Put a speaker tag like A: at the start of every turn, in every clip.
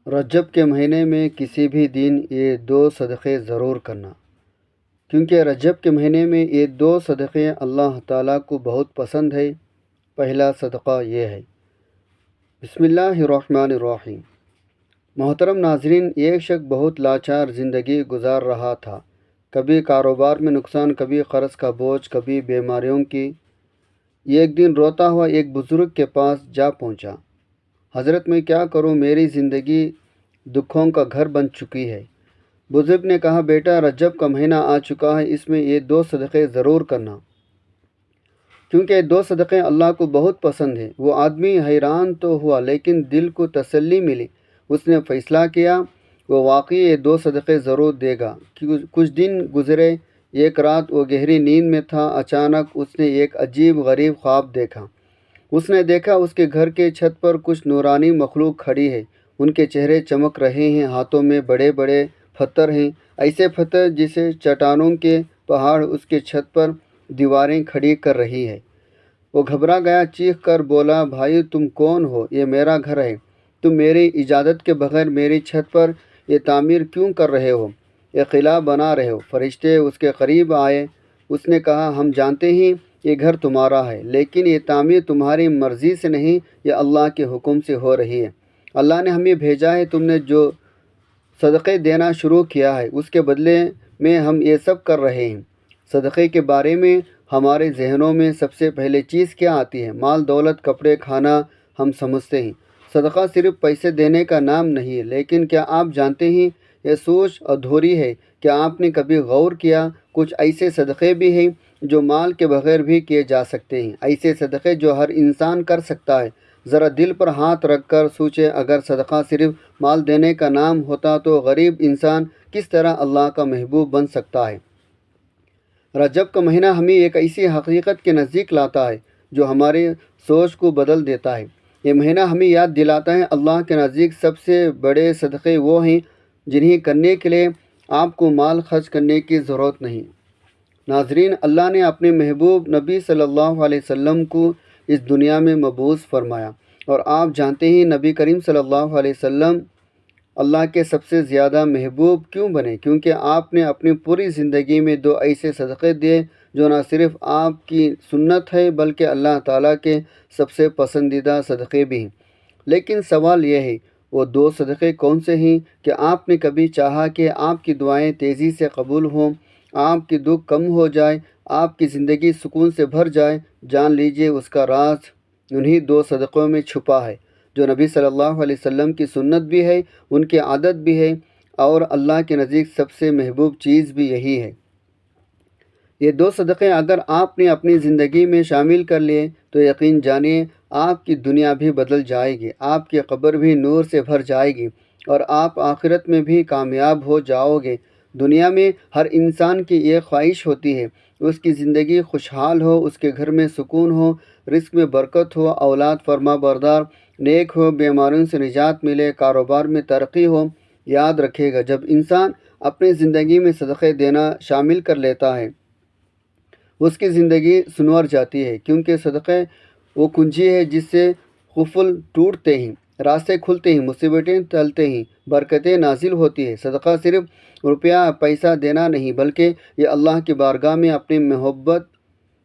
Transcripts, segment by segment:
A: رجب کے مہینے میں کسی بھی دن یہ دو صدقے ضرور کرنا، کیونکہ رجب کے مہینے میں یہ دو صدقے اللہ تعالیٰ کو بہت پسند ہے۔ پہلا صدقہ یہ ہے۔ بسم اللہ الرحمن الرحیم۔ محترم ناظرین، ایک شخص بہت لاچار زندگی گزار رہا تھا، کبھی کاروبار میں نقصان، کبھی قرض کا بوجھ، کبھی بیماریوں کی۔ ایک دن روتا ہوا ایک بزرگ کے پاس جا پہنچا۔ حضرت، میں کیا کروں، میری زندگی دکھوں کا گھر بن چکی ہے۔ بزرگ نے کہا، بیٹا، رجب کا مہینہ آ چکا ہے، اس میں یہ دو صدقے ضرور کرنا، کیونکہ یہ دو صدقے اللہ کو بہت پسند ہیں۔ وہ آدمی حیران تو ہوا، لیکن دل کو تسلی ملی۔ اس نے فیصلہ کیا وہ واقعی یہ دو صدقے ضرور دے گا۔ کچھ دن گزرے، ایک رات وہ گہری نیند میں تھا، اچانک اس نے ایک عجیب غریب خواب دیکھا۔ اس نے دیکھا اس کے گھر کے چھت پر کچھ نورانی مخلوق کھڑی ہے، ان کے چہرے چمک رہے ہیں، ہاتھوں میں بڑے بڑے پتھر ہیں، ایسے پتھر جیسے چٹانوں کے پہاڑ اس کے چھت پر دیواریں کھڑی کر رہی ہے۔ وہ گھبرا گیا، چیخ کر بولا، بھائی تم کون ہو؟ یہ میرا گھر ہے، تم میری اجازت کے بغیر میری چھت پر یہ تعمیر کیوں کر رہے ہو، یہ قلعہ بنا رہے ہو؟ فرشتے اس کے قریب آئے۔ اس نے کہا، ہم جانتے ہیں یہ گھر تمہارا ہے، لیکن یہ تعمیر تمہاری مرضی سے نہیں، یہ اللہ کے حکم سے ہو رہی ہے۔ اللہ نے ہمیں بھیجا ہے، تم نے جو صدقے دینا شروع کیا ہے اس کے بدلے میں ہم یہ سب کر رہے ہیں۔ صدقے کے بارے میں ہمارے ذہنوں میں سب سے پہلے چیز کیا آتی ہے؟ مال، دولت، کپڑے، کھانا ہم سمجھتے ہیں۔ صدقہ صرف پیسے دینے کا نام نہیں ہے، لیکن کیا آپ جانتے ہیں یہ سوچ ادھوری ہے؟ کیا آپ نے کبھی غور کیا کچھ ایسے صدقے بھی ہیں جو مال کے بغیر بھی کیے جا سکتے ہیں، ایسے صدقے جو ہر انسان کر سکتا ہے؟ ذرا دل پر ہاتھ رکھ کر سوچیں، اگر صدقہ صرف مال دینے کا نام ہوتا تو غریب انسان کس طرح اللہ کا محبوب بن سکتا ہے؟ رجب کا مہینہ ہمیں ایک ایسی حقیقت کے نزدیک لاتا ہے جو ہماری سوچ کو بدل دیتا ہے۔ یہ مہینہ ہمیں یاد دلاتا ہے اللہ کے نزدیک سب سے بڑے صدقے وہ ہیں جنہیں کرنے کے لیے آپ کو مال خرچ کرنے کی ضرورت نہیں۔ ناظرین، اللہ نے اپنے محبوب نبی صلی اللہ علیہ وسلم کو اس دنیا میں مبعوث فرمایا، اور آپ جانتے ہیں نبی کریم صلی اللہ علیہ وسلم اللہ کے سب سے زیادہ محبوب کیوں بنے؟ کیونکہ آپ نے اپنی پوری زندگی میں دو ایسے صدقے دیے جو نہ صرف آپ کی سنت ہے بلکہ اللہ تعالیٰ کے سب سے پسندیدہ صدقے بھی ہیں۔ لیکن سوال یہ ہے، وہ دو صدقے کون سے ہیں؟ کہ آپ نے کبھی چاہا کہ آپ کی دعائیں تیزی سے قبول ہوں، آپ کی دکھ کم ہو جائے، آپ کی زندگی سکون سے بھر جائے؟ جان لیجئے اس کا راز انہی دو صدقوں میں چھپا ہے، جو نبی صلی اللہ علیہ وسلم کی سنت بھی ہے، ان کی عادت بھی ہے، اور اللہ کے نزدیک سب سے محبوب چیز بھی یہی ہے۔ یہ دو صدقے اگر آپ نے اپنی زندگی میں شامل کر لیے تو یقین جانیے آپ کی دنیا بھی بدل جائے گی، آپ کی قبر بھی نور سے بھر جائے گی، اور آپ آخرت میں بھی کامیاب ہو جاؤ گے۔ دنیا میں ہر انسان کی یہ خواہش ہوتی ہے اس کی زندگی خوشحال ہو، اس کے گھر میں سکون ہو، رزق میں برکت ہو، اولاد فرما بردار نیک ہو، بیماریوں سے نجات ملے، کاروبار میں ترقی ہو۔ یاد رکھے گا، جب انسان اپنی زندگی میں صدقے دینا شامل کر لیتا ہے اس کی زندگی سنور جاتی ہے، کیونکہ صدقے وہ کنجی ہے جس سے قفل ٹوٹتے ہیں، راستے کھلتے ہیں، مصیبتیں ٹلتے ہیں، برکتیں نازل ہوتی ہیں۔ صدقہ صرف روپیہ پیسہ دینا نہیں، بلکہ یہ اللہ کی بارگاہ میں اپنی محبت،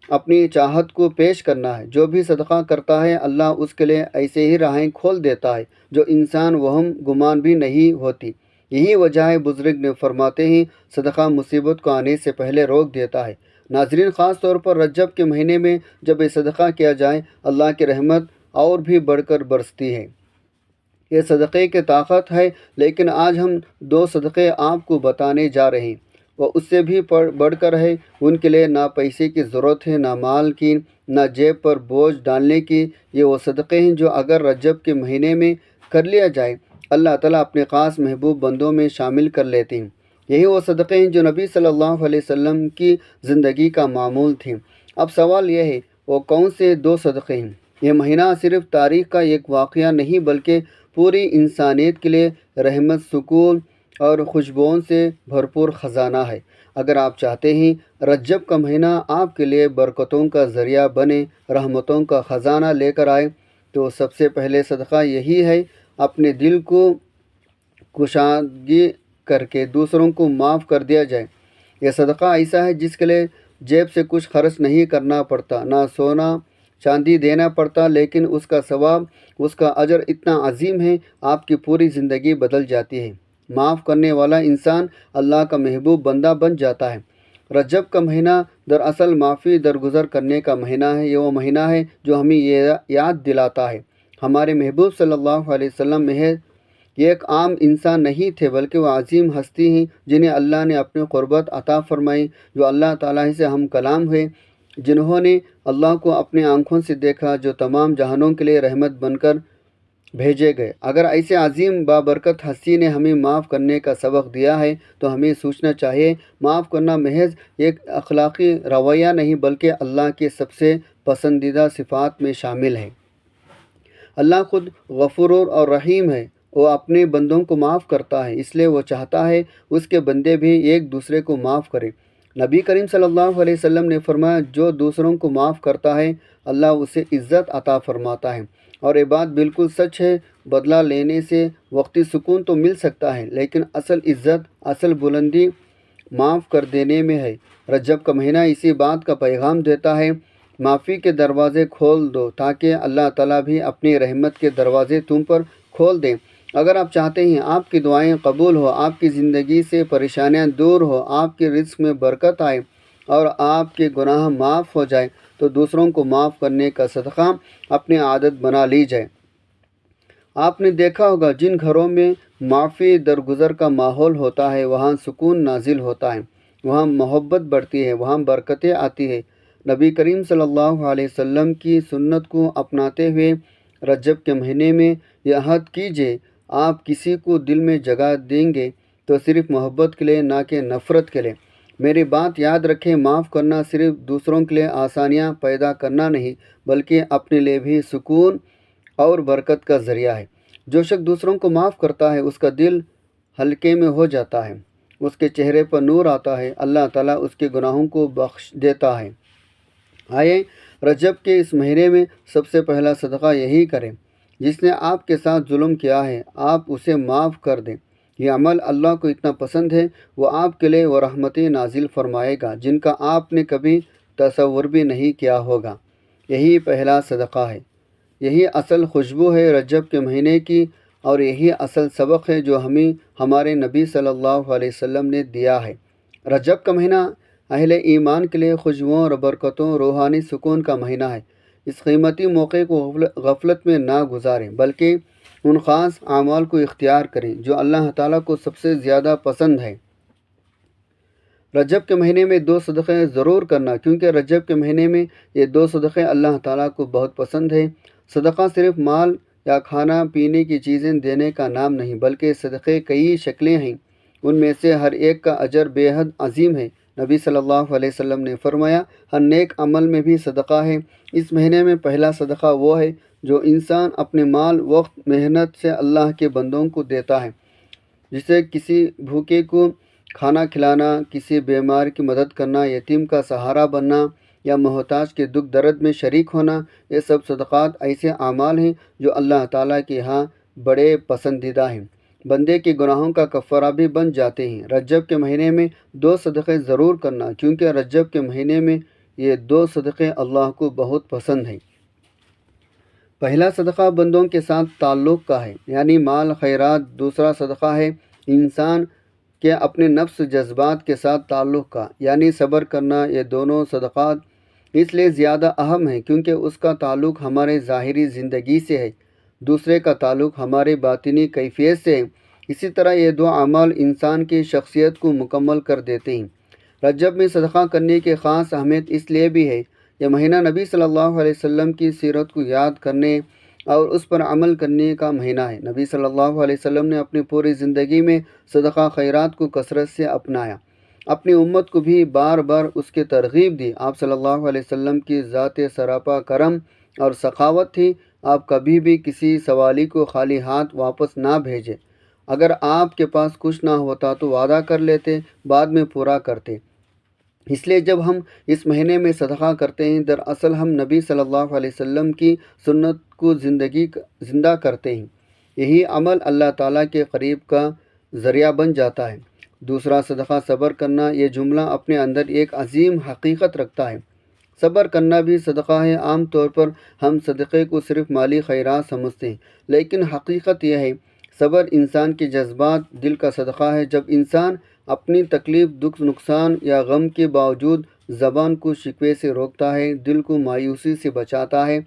A: اپنی چاہت کو پیش کرنا ہے۔ جو بھی صدقہ کرتا ہے اللہ اس کے لیے ایسے ہی راہیں کھول دیتا ہے جو انسان وہم گمان بھی نہیں ہوتی۔ یہی وجہ ہے بزرگ نے فرماتے ہیں، صدقہ مصیبت کو آنے سے پہلے روک دیتا ہے۔ ناظرین، خاص طور پر رجب کے مہینے میں جب یہ صدقہ کیا جائے اللہ کی رحمت اور بھی بڑھ کر برستی ہے۔ یہ صدقے کی طاقت ہے، لیکن آج ہم دو صدقے آپ کو بتانے جا رہے ہیں، وہ اس سے بھی بڑھ کر ہے۔ ان کے لیے نہ پیسے کی ضرورت ہے، نہ مال کی، نہ جیب پر بوجھ ڈالنے کی۔ یہ وہ صدقے ہیں جو اگر رجب کے مہینے میں کر لیا جائے اللہ تعالیٰ اپنے خاص محبوب بندوں میں شامل کر لیتے ہیں۔ یہی وہ صدقے ہیں جو نبی صلی اللہ علیہ وسلم کی زندگی کا معمول تھے۔ اب سوال یہ ہے، وہ کون سے دو صدقے ہیں؟ یہ مہینہ صرف تاریخ کا ایک واقعہ نہیں بلکہ پوری انسانیت کے لیے رحمت، سکون اور خوشبوؤں سے بھرپور خزانہ ہے۔ اگر آپ چاہتے ہیں رجب کا مہینہ آپ کے لیے برکتوں کا ذریعہ بنے، رحمتوں کا خزانہ لے کر آئے، تو سب سے پہلے صدقہ یہی ہے، اپنے دل کو کشادگی کر کے دوسروں کو معاف کر دیا جائے۔ یہ صدقہ ایسا ہے جس کے لیے جیب سے کچھ خرچ نہیں کرنا پڑتا، نہ سونا چاندی دینا پڑتا، لیکن اس کا ثواب، اس کا اجر اتنا عظیم ہے، آپ کی پوری زندگی بدل جاتی ہے۔ معاف کرنے والا انسان اللہ کا محبوب بندہ بن جاتا ہے۔ رجب کا مہینہ دراصل معافی درگزر کرنے کا مہینہ ہے۔ یہ وہ مہینہ ہے جو ہمیں یہ یاد دلاتا ہے ہمارے محبوب صلی اللہ علیہ وسلم محض یہ ایک عام انسان نہیں تھے، بلکہ وہ عظیم ہستی ہیں جنہیں اللہ نے اپنی قربت عطا فرمائی، جو اللہ تعالیٰ سے ہم کلام ہوئے، جنہوں نے اللہ کو اپنے آنکھوں سے دیکھا، جو تمام جہانوں کے لیے رحمت بن کر بھیجے گئے۔ اگر ایسے عظیم بابرکت ہستی نے ہمیں معاف کرنے کا سبق دیا ہے تو ہمیں سوچنا چاہیے معاف کرنا محض ایک اخلاقی رویہ نہیں بلکہ اللہ کے سب سے پسندیدہ صفات میں شامل ہے۔ اللہ خود غفور اور رحیم ہے، وہ اپنے بندوں کو معاف کرتا ہے، اس لیے وہ چاہتا ہے اس کے بندے بھی ایک دوسرے کو معاف کریں۔ نبی کریم صلی اللہ علیہ وسلم نے فرمایا، جو دوسروں کو معاف کرتا ہے اللہ اسے عزت عطا فرماتا ہے، اور یہ بات بالکل سچ ہے۔ بدلہ لینے سے وقتی سکون تو مل سکتا ہے، لیکن اصل عزت، اصل بلندی معاف کر دینے میں ہے۔ رجب کا مہینہ اسی بات کا پیغام دیتا ہے، معافی کے دروازے کھول دو تاکہ اللہ تعالیٰ بھی اپنی رحمت کے دروازے تم پر کھول دیں۔ اگر آپ چاہتے ہیں آپ کی دعائیں قبول ہو، آپ کی زندگی سے پریشانیاں دور ہو، آپ کے رزق میں برکت آئے اور آپ کے گناہ معاف ہو جائے تو دوسروں کو معاف کرنے کا صدقہ اپنی عادت بنا لی جائے۔ آپ نے دیکھا ہوگا جن گھروں میں معافی درگزر کا ماحول ہوتا ہے وہاں سکون نازل ہوتا ہے، وہاں محبت بڑھتی ہے، وہاں برکتیں آتی ہیں۔ نبی کریم صلی اللہ علیہ وسلم کی سنت کو اپناتے ہوئے رجب کے مہینے میں یہ عہد کیجیے، آپ کسی کو دل میں جگہ دیں گے تو صرف محبت کے لیے، نہ کہ نفرت کے لیے۔ میری بات یاد رکھیں، معاف کرنا صرف دوسروں کے لیے آسانیاں پیدا کرنا نہیں بلکہ اپنے لیے بھی سکون اور برکت کا ذریعہ ہے۔ جو شخص دوسروں کو معاف کرتا ہے اس کا دل ہلکے میں ہو جاتا ہے، اس کے چہرے پر نور آتا ہے، اللہ تعالیٰ اس کے گناہوں کو بخش دیتا ہے۔ آئے رجب کے اس مہینے میں سب سے پہلا صدقہ یہی کریں، جس نے آپ کے ساتھ ظلم کیا ہے آپ اسے معاف کر دیں۔ یہ عمل اللہ کو اتنا پسند ہے، وہ آپ کے لیے وہ رحمتیں نازل فرمائے گا جن کا آپ نے کبھی تصور بھی نہیں کیا ہوگا۔ یہی پہلا صدقہ ہے، یہی اصل خوشبو ہے رجب کے مہینے کی، اور یہی اصل سبق ہے جو ہمیں ہمارے نبی صلی اللہ علیہ وسلم نے دیا ہے۔ رجب کا مہینہ اہل ایمان کے لیے خوشبوؤں اور برکتوں، روحانی سکون کا مہینہ ہے۔ اس قیمتی موقع کو غفلت میں نہ گزاریں بلکہ ان خاص اعمال کو اختیار کریں جو اللہ تعالیٰ کو سب سے زیادہ پسند ہے۔ رجب کے مہینے میں 2 صدقے ضرور کرنا، کیونکہ رجب کے مہینے میں یہ 2 صدقے اللہ تعالیٰ کو بہت پسند ہے۔ صدقہ صرف مال یا کھانا پینے کی چیزیں دینے کا نام نہیں بلکہ صدقے کئی شکلیں ہیں، ان میں سے ہر ایک کا اجر بے حد عظیم ہے۔ نبی صلی اللہ علیہ وسلم نے فرمایا، ہر نیک عمل میں بھی صدقہ ہے۔ اس مہینے میں پہلا صدقہ وہ ہے جو انسان اپنے مال، وقت، محنت سے اللہ کے بندوں کو دیتا ہے، جسے کسی بھوکے کو کھانا کھلانا، کسی بیمار کی مدد کرنا، یتیم کا سہارا بننا یا محتاج کے دکھ درد میں شریک ہونا۔ یہ سب صدقات ایسے اعمال ہیں جو اللہ تعالیٰ کے ہاں بڑے پسندیدہ ہیں، بندے کے گناہوں کا کفارہ بھی بن جاتے ہیں۔ رجب کے مہینے میں 2 صدقے ضرور کرنا، کیونکہ رجب کے مہینے میں یہ 2 صدقے اللہ کو بہت پسند ہیں۔ پہلا صدقہ بندوں کے ساتھ تعلق کا ہے، یعنی مال خیرات۔ دوسرا صدقہ ہے انسان کے اپنے نفس جذبات کے ساتھ تعلق کا، یعنی صبر کرنا۔ یہ دونوں صدقات اس لیے زیادہ اہم ہیں کیونکہ اس کا تعلق ہمارے ظاہری زندگی سے ہے، دوسرے کا تعلق ہمارے باطنی کیفیت سے ہے۔ اسی طرح یہ 2 اعمال انسان کی شخصیت کو مکمل کر دیتے ہیں۔ رجب میں صدقہ کرنے کی خاص اہمیت اس لیے بھی ہے، یہ مہینہ نبی صلی اللہ علیہ وسلم کی سیرت کو یاد کرنے اور اس پر عمل کرنے کا مہینہ ہے۔ نبی صلی اللہ علیہ وسلم نے اپنی پوری زندگی میں صدقہ خیرات کو کثرت سے اپنایا، اپنی امت کو بھی بار بار اس کی ترغیب دی۔ آپ صلی اللہ علیہ وسلم کی ذات سراپا کرم اور سخاوت تھی، آپ کبھی بھی کسی سوالی کو خالی ہاتھ واپس نہ بھیجے۔ اگر آپ کے پاس کچھ نہ ہوتا تو وعدہ کر لیتے، بعد میں پورا کرتے۔ اس لیے جب ہم اس مہینے میں صدقہ کرتے ہیں دراصل ہم نبی صلی اللہ علیہ وسلم کی سنت کو زندہ کرتے ہیں۔ یہی عمل اللہ تعالیٰ کے قریب کا ذریعہ بن جاتا ہے۔ دوسرا صدقہ صبر کرنا، یہ جملہ اپنے اندر ایک عظیم حقیقت رکھتا ہے۔ صبر کرنا بھی صدقہ ہے۔ عام طور پر ہم صدقے کو صرف مالی خیرات سمجھتے ہیں، لیکن حقیقت یہ ہے صبر انسان کے جذبات دل کا صدقہ ہے۔ جب انسان اپنی تکلیف، دکھ، نقصان یا غم کے باوجود زبان کو شکوے سے روکتا ہے، دل کو مایوسی سے بچاتا ہے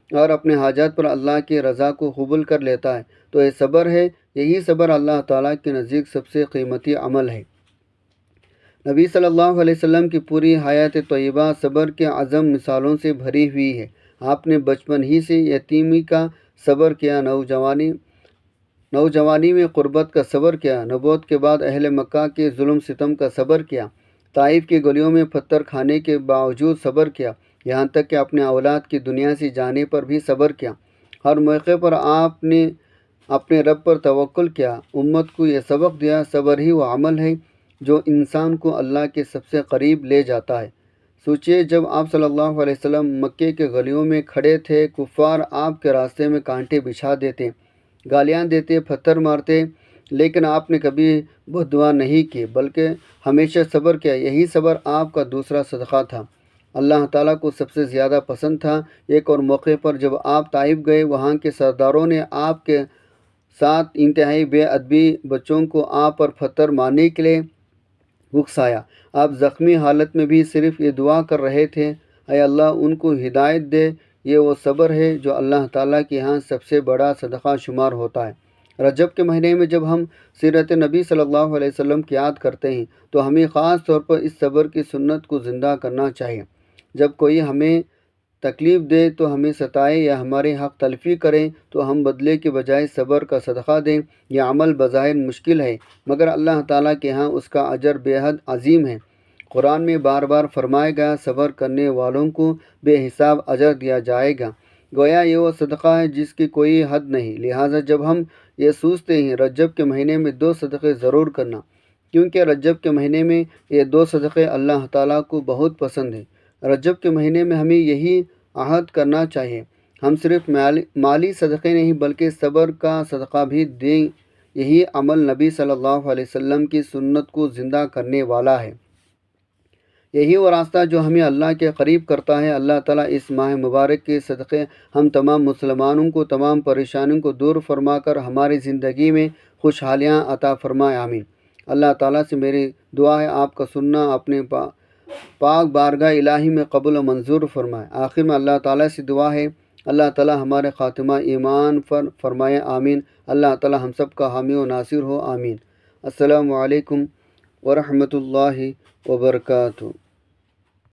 A: اور اپنے حاجات پر اللہ کی رضا کو قبول کر لیتا ہے، تو یہ صبر ہے۔ یہی صبر اللہ تعالیٰ کے نزدیک سب سے قیمتی عمل ہے۔ نبی صلی اللہ علیہ وسلم کی پوری حیات طیبہ صبر کے اعظم مثالوں سے بھری ہوئی ہے۔ آپ نے بچپن ہی سے یتیمی کا صبر کیا، نوجوانی میں غربت کا صبر کیا، نبوت کے بعد اہل مکہ کے ظلم ستم کا صبر کیا، طائف کی گلیوں میں پتھر کھانے کے باوجود صبر کیا، یہاں تک کہ اپنے اولاد کی دنیا سے جانے پر بھی صبر کیا۔ ہر موقع پر آپ نے اپنے رب پر توکل کیا۔ امت کو یہ سبق دیا، صبر ہی وہ عمل ہے جو انسان کو اللہ کے سب سے قریب لے جاتا ہے۔ سوچئے، جب آپ صلی اللہ علیہ وسلم مکے کے گلیوں میں کھڑے تھے، کفار آپ کے راستے میں کانٹے بچھا دیتے، گالیاں دیتے، پتھر مارتے، لیکن آپ نے کبھی بد دعا نہیں کی بلکہ ہمیشہ صبر کیا۔ یہی صبر آپ کا دوسرا صدقہ تھا، اللہ تعالیٰ کو سب سے زیادہ پسند تھا۔ ایک اور موقع پر جب آپ طائف گئے، وہاں کے سرداروں نے آپ کے ساتھ انتہائی بے ادبی بچوں کو آپ پر پتھر مارنے کے لیے اکسایا۔ آپ زخمی حالت میں بھی صرف یہ دعا کر رہے تھے، اے اللہ ان کو ہدایت دے۔ یہ وہ صبر ہے جو اللہ تعالیٰ کے ہاں سب سے بڑا صدقہ شمار ہوتا ہے۔ رجب کے مہینے میں جب ہم سیرت نبی صلی اللہ علیہ وسلم کی یاد کرتے ہیں تو ہمیں خاص طور پر اس صبر کی سنت کو زندہ کرنا چاہیے۔ جب کوئی ہمیں تکلیف دے تو ہمیں ستائے یا ہمارے حق تلفی کریں تو ہم بدلے کے بجائے صبر کا صدقہ دیں۔ یہ عمل بظاہر مشکل ہے، مگر اللہ تعالیٰ کے ہاں اس کا اجر بے حد عظیم ہے۔ قرآن میں بار بار فرمایا گیا، صبر کرنے والوں کو بے حساب اجر دیا جائے گا۔ گویا یہ وہ صدقہ ہے جس کی کوئی حد نہیں۔ لہٰذا جب ہم یہ سوچتے ہیں رجب کے مہینے میں 2 صدقے ضرور کرنا، کیونکہ رجب کے مہینے میں یہ 2 صدقے اللہ تعالیٰ کو بہت پسند ہیں۔ رجب کے مہینے میں ہمیں یہی عہد کرنا چاہیے، ہم صرف مالی صدقے نہیں بلکہ صبر کا صدقہ بھی دیں۔ یہی عمل نبی صلی اللہ علیہ وسلم کی سنت کو زندہ کرنے والا ہے۔ یہی وہ راستہ جو ہمیں اللہ کے قریب کرتا ہے۔ اللہ تعالیٰ اس ماہ مبارک کے صدقے ہم تمام مسلمانوں کو تمام پریشانیوں کو دور فرما کر ہماری زندگی میں خوشحالیاں عطا فرمائے، آمین۔ اللہ تعالیٰ سے میری دعا ہے آپ کا سننا اپنے پاک بارگاہ الہی میں قبول و منظور فرمائے۔ آخر میں اللہ تعالیٰ سے دعا ہے اللہ تعالیٰ ہمارے خاتمہ ایمان پر فرمائے، آمین۔ اللہ تعالیٰ ہم سب کا حامی و ناصر ہو، آمین۔ السلام علیکم ورحمۃ اللہ وبرکاتہ۔